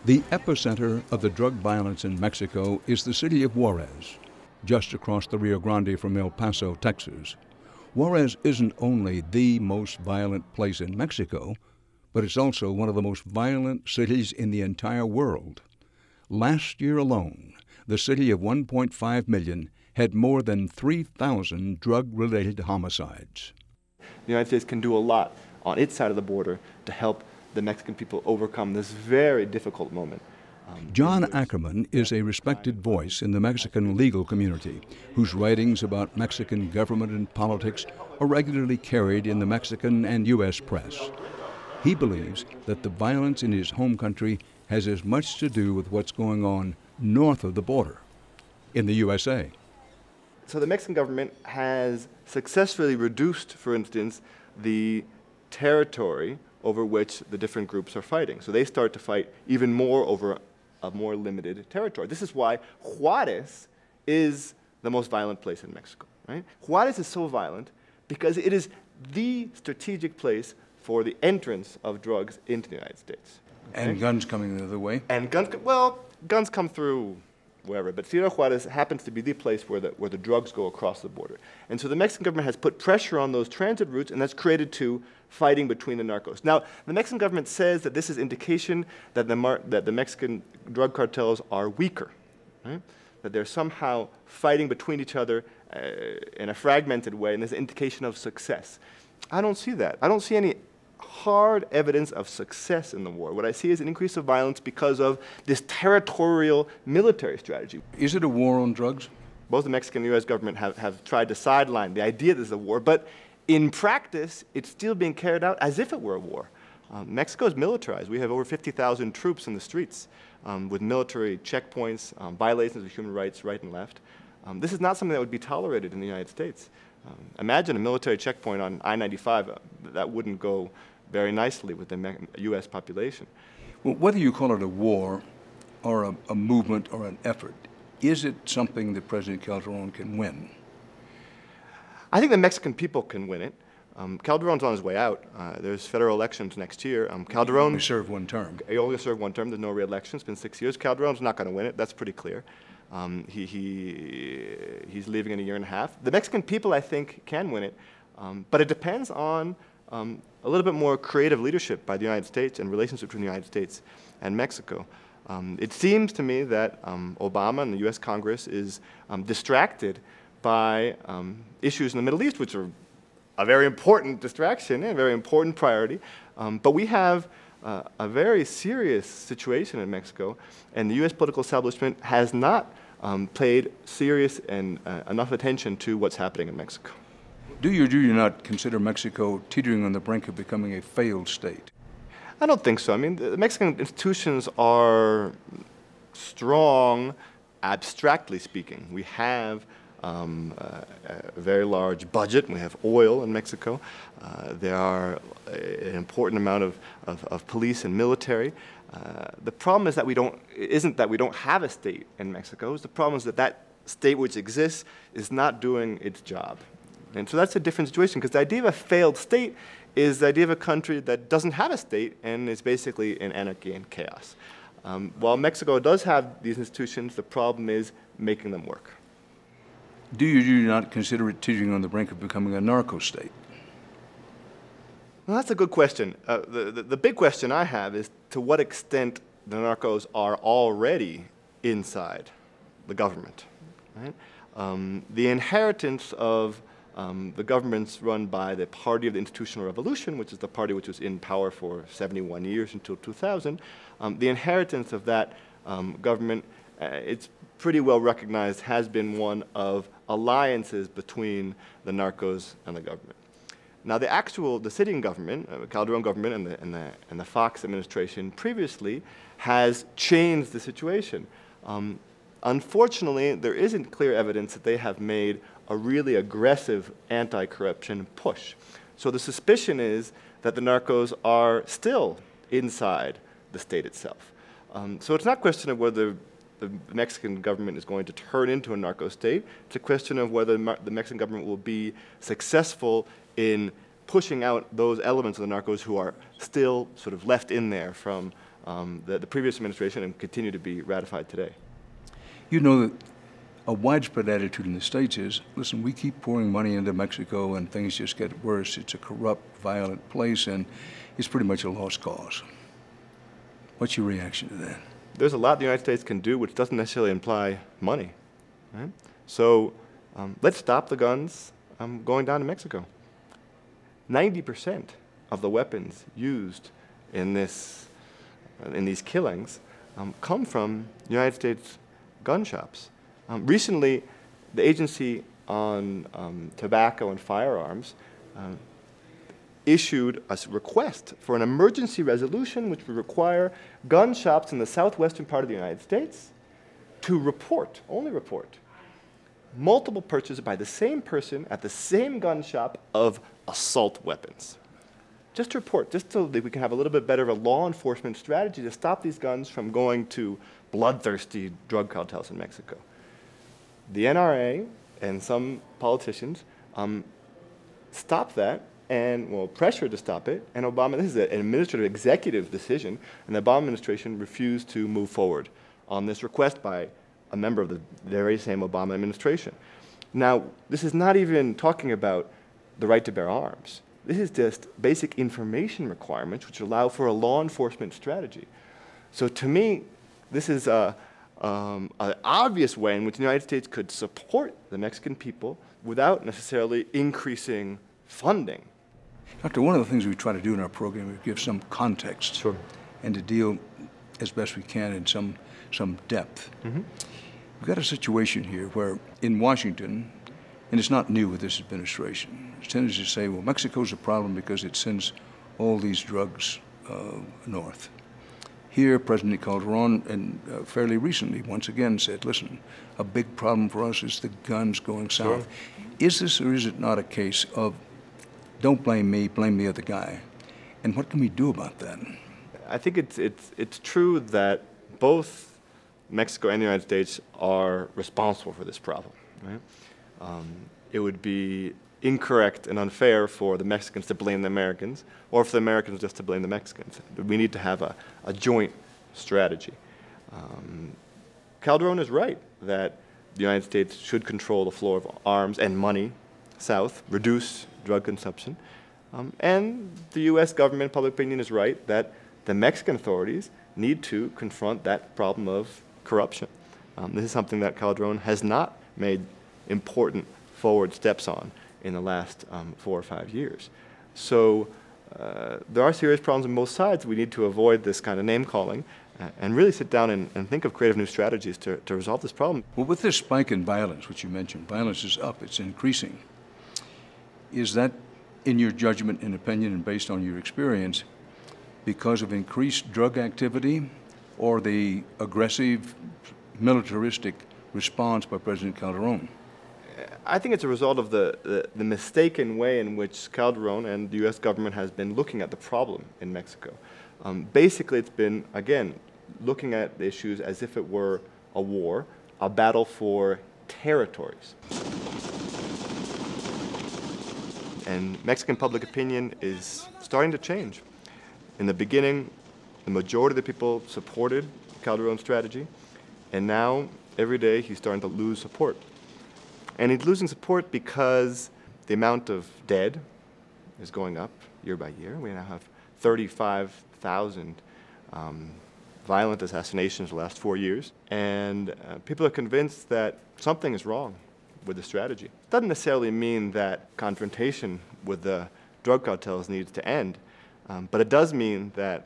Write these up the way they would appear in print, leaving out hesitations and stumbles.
The epicenter of the drug violence in Mexico is the city of Juarez, just across the Rio Grande from El Paso, Texas. Juarez isn't only the most violent place in Mexico, but it's also one of the most violent cities in the entire world. Last year alone, the city of 1.5 million had more than 3,000 drug-related homicides. The United States can do a lot on its side of the border to help the Mexican people overcome this very difficult moment. John Ackerman is a respected voice in the Mexican legal community, whose writings about Mexican government and politics are regularly carried in the Mexican and U.S. press. He believes that the violence in his home country has as much to do with what's going on north of the border, in the USA. So the Mexican government has successfully reduced, for instance, the territory over which the different groups are fighting. So they start to fight even more over a more limited territory. This is why Juarez is the most violent place in Mexico, right? Juarez is so violent because it is the strategic place for the entrance of drugs into the United States. Okay? And guns coming the other way? And guns come through wherever, but Ciudad Juarez happens to be the place where the drugs go across the border. And so the Mexican government has put pressure on those transit routes, and that's created to fighting between the narcos. Now, the Mexican government says that this is indication that the Mexican drug cartels are weaker, right? That they're somehow fighting between each other in a fragmented way, and there's an indication of success. I don't see that. I don't see any hard evidence of success in the war. What I see is an increase of violence because of this territorial military strategy. Is it a war on drugs? Both the Mexican and the U.S. government have tried to sideline the idea this is a war, but in practice, it's still being carried out as if it were a war. Mexico is militarized. We have over 50,000 troops in the streets with military checkpoints, violations of human rights right and left. This is not something that would be tolerated in the United States. Imagine a military checkpoint on I-95. That wouldn't go very nicely with the U.S. population. Well, whether you call it a war or a movement or an effort, is it something that President Calderon can win? I think the Mexican people can win it. Calderon's on his way out. There's federal elections next year. Calderon... He only served one term. He only served one term. There's no re-election. It's been 6 years. Calderon's not going to win it. That's pretty clear. He's leaving in a year and a half. The Mexican people, I think, can win it, but it depends on a little bit more creative leadership by the United States and relations between the United States and Mexico. It seems to me that Obama and the U.S. Congress is distracted by issues in the Middle East, which are a very important distraction and a very important priority. But we have a very serious situation in Mexico, and the U.S. political establishment has not paid serious and enough attention to what's happening in Mexico. Do you or do you not consider Mexico teetering on the brink of becoming a failed state? I don't think so. I mean, the Mexican institutions are strong, abstractly speaking. We have a very large budget. We have oil in Mexico. There are an important amount of police and military. The problem is that isn't that we don't have a state in Mexico. The problem is that that state which exists is not doing its job. And so that's a different situation, because the idea of a failed state is the idea of a country that doesn't have a state and is basically in anarchy and chaos. While Mexico does have these institutions, the problem is making them work. Do you or do you not consider it teetering on the brink of becoming a narco state? Well, that's a good question. The big question I have is to what extent the narcos are already inside the government. Right? The inheritance of the governments run by the Party of the Institutional Revolution, which is the party which was in power for 71 years until 2000, the inheritance of that government, it's pretty well recognized, has been one of alliances between the narcos and the government. Now, the sitting government, Calderon government and the Fox administration previously has changed the situation. Unfortunately, there isn't clear evidence that they have made a really aggressive anti-corruption push. So the suspicion is that the narcos are still inside the state itself. So it's not a question of whether the Mexican government is going to turn into a narco state. It's a question of whether the Mexican government will be successful in pushing out those elements of the narcos who are still sort of left in there from the previous administration and continue to be ratified today. You know that a widespread attitude in the States is, listen, we keep pouring money into Mexico and things just get worse. It's a corrupt, violent place, and it's pretty much a lost cause. What's your reaction to that? There's a lot the United States can do which doesn't necessarily imply money. Right? So let's stop the guns going down to Mexico. 90% of the weapons used in these killings come from United States gun shops. Recently, the Agency on Tobacco and Firearms issued a request for an emergency resolution which would require gun shops in the southwestern part of the United States to report, only report, multiple purchases by the same person at the same gun shop of assault weapons. Just to report, just so that we can have a little bit better of a law enforcement strategy to stop these guns from going to bloodthirsty drug cartels in Mexico. The NRA and some politicians stopped that and, well, pressured to stop it, and Obama, this is an administrative executive decision, and the Obama administration refused to move forward on this request by a member of the very same Obama administration. Now, this is not even talking about the right to bear arms. This is just basic information requirements which allow for a law enforcement strategy. So to me, this is an obvious way in which the United States could support the Mexican people without necessarily increasing funding. Doctor, one of the things we try to do in our program is give some context. Sure. And to deal as best we can in some depth. Mm-hmm. We've got a situation here where in Washington, and it's not new with this administration, it tends to say, well, Mexico's a problem because it sends all these drugs north. Here, President Calderon, and fairly recently, once again said, listen, a big problem for us is the guns going south. Sure. Is this or is it not a case of don't blame me, blame the other guy? And what can we do about that? I think it's true that both Mexico and the United States are responsible for this problem. Right? It would be incorrect and unfair for the Mexicans to blame the Americans, or for the Americans just to blame the Mexicans. We need to have a joint strategy. Calderon is right that the United States should control the flow of arms and money south, reduce drug consumption, and the U.S. government, public opinion is right that the Mexican authorities need to confront that problem of corruption. This is something that Calderon has not made important forward steps on in the last 4 or 5 years. So there are serious problems on both sides. We need to avoid this kind of name-calling and really sit down and think of creative new strategies to resolve this problem. Well, with this spike in violence, which you mentioned, violence is up, it's increasing. Is that, in your judgment and opinion and based on your experience, because of increased drug activity or the aggressive, militaristic response by President Calderon? I think it's a result of the mistaken way in which Calderon and the U.S. government has been looking at the problem in Mexico. Basically, it's been, again, looking at the issues as if it were a war, a battle for territories. And Mexican public opinion is starting to change. In the beginning, the majority of the people supported Calderon's strategy, and now, every day, he's starting to lose support. And he's losing support because the amount of dead is going up year by year. We now have 35,000 violent assassinations in the last 4 years. And people are convinced that something is wrong with the strategy. It doesn't necessarily mean that confrontation with the drug cartels needs to end, but it does mean that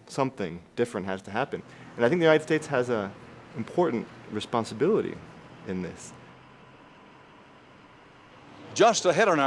something different has to happen. And I think the United States has an important responsibility in this. Just ahead on our